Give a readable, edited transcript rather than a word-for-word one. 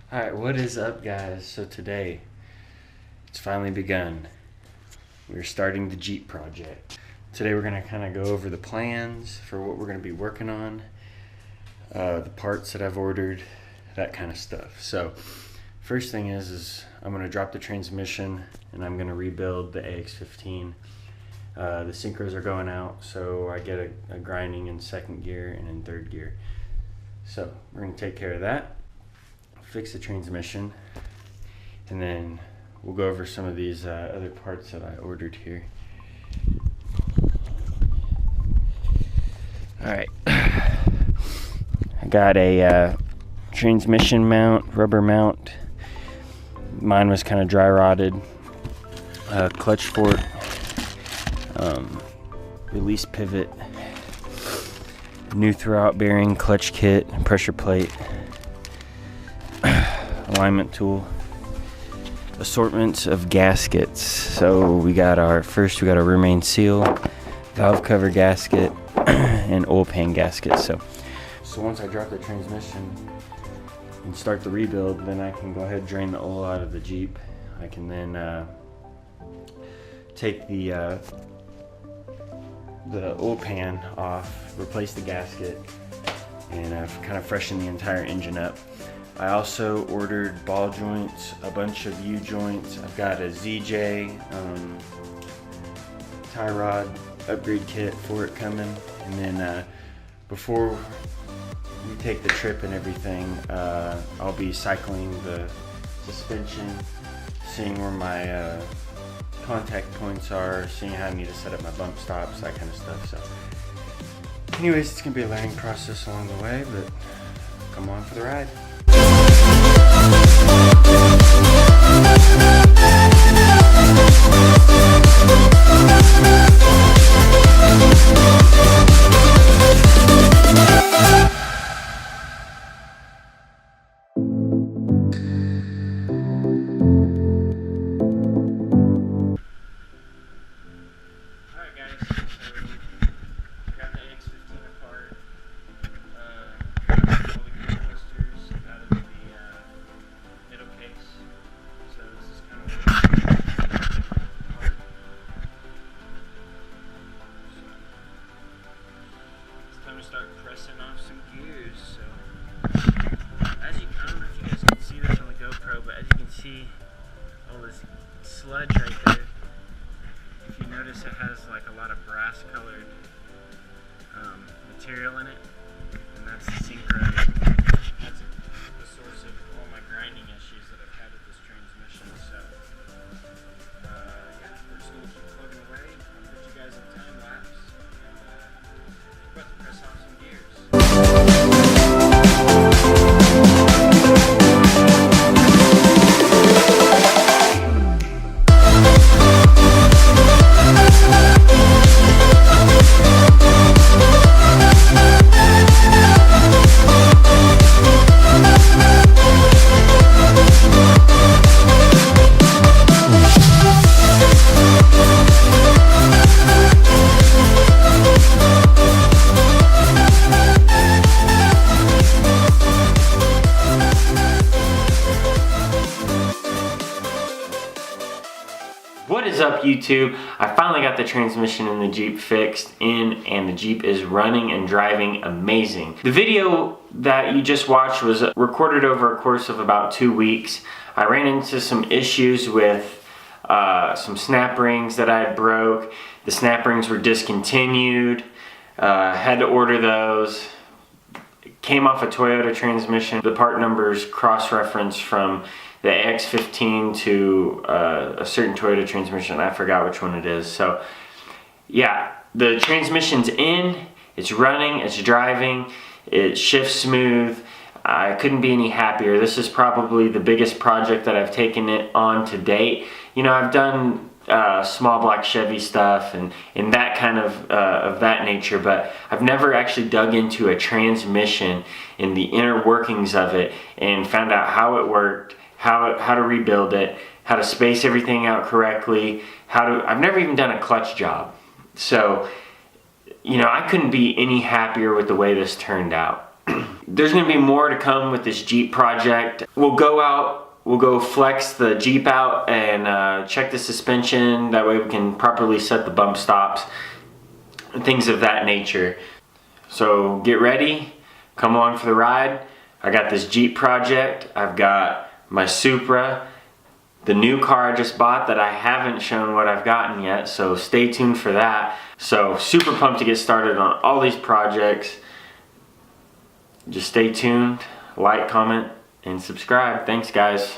Alright, what is up, guys? So today, it's finally begun. We're starting the Jeep project. Today we're going to kind of go over the plans for what we're going to be working on, the parts that I've ordered, that kind of stuff. So, first thing is I'm going to drop the transmission and I'm going to rebuild the AX15. The synchros are going out, so I get a grinding in second gear and in third gear. So, we're going to take care of that. Fix the transmission, and then we'll go over some of these other parts that I ordered here. Alright, I got a transmission mount, rubber mount. Mine was kind of dry rotted. Clutch fork, release pivot, new throwout bearing, clutch kit, pressure plate, alignment tool, assortments of gaskets. So we got our rear main seal, valve cover gasket, and oil pan gasket. So once I drop the transmission and start the rebuild, then I can go ahead and drain the oil out of the Jeep. I can then take the oil pan off, replace the gasket, and kind of freshen the entire engine up. I also ordered ball joints, a bunch of U-joints. I've got a ZJ tie rod upgrade kit for it coming. And then before we take the trip and everything, I'll be cycling the suspension, seeing where my contact points are, seeing how I need to set up my bump stops, that kind of stuff. So anyways, it's gonna be a learning process along the way, but come on for the ride. Alright guys, so got the AX15 apart. All the gear twisters out of the middle case. So this is kind of apart. It's time to start pressing off some gears. So I don't know if you guys can see this on the GoPro, but as you can see, all this sludge right there. If you notice, it has like a lot of brass colored material in it, and that's the synchro. That's the source of all my grinding issues that I've had with this transmission. So yeah, we're just gonna keep plugging away. I'll put you guys in time lapse, and we're about to press off some gears. What is up, YouTube? I finally got the transmission in the Jeep fixed and the Jeep is running and driving amazing. The video that you just watched was recorded over a course of about 2 weeks. I ran into some issues with some snap rings that I had broke. The snap rings were discontinued. Had to order those. It came off a Toyota transmission. The part numbers cross-referenced from the AX15 to a certain Toyota transmission. I forgot which one it is. So yeah, the transmission's in, it's running, it's driving, it shifts smooth. I couldn't be any happier. This is probably the biggest project that I've taken it on to date. You know, I've done small block Chevy stuff and that kind of that nature, but I've never actually dug into a transmission and the inner workings of it and found out how it worked, how to rebuild it, how to space everything out correctly, I've never even done a clutch job. So, you know, I couldn't be any happier with the way this turned out. There's gonna be more to come with this Jeep project. We'll go flex the Jeep out and check the suspension. That way we can properly set the bump stops and things of that nature. So get ready, come along for the ride. I got this Jeep project, I've got my Supra, the new car I just bought that I haven't shown what I've gotten yet, so stay tuned for that. So super pumped to get started on all these projects. Just stay tuned, like, comment, and subscribe. Thanks guys.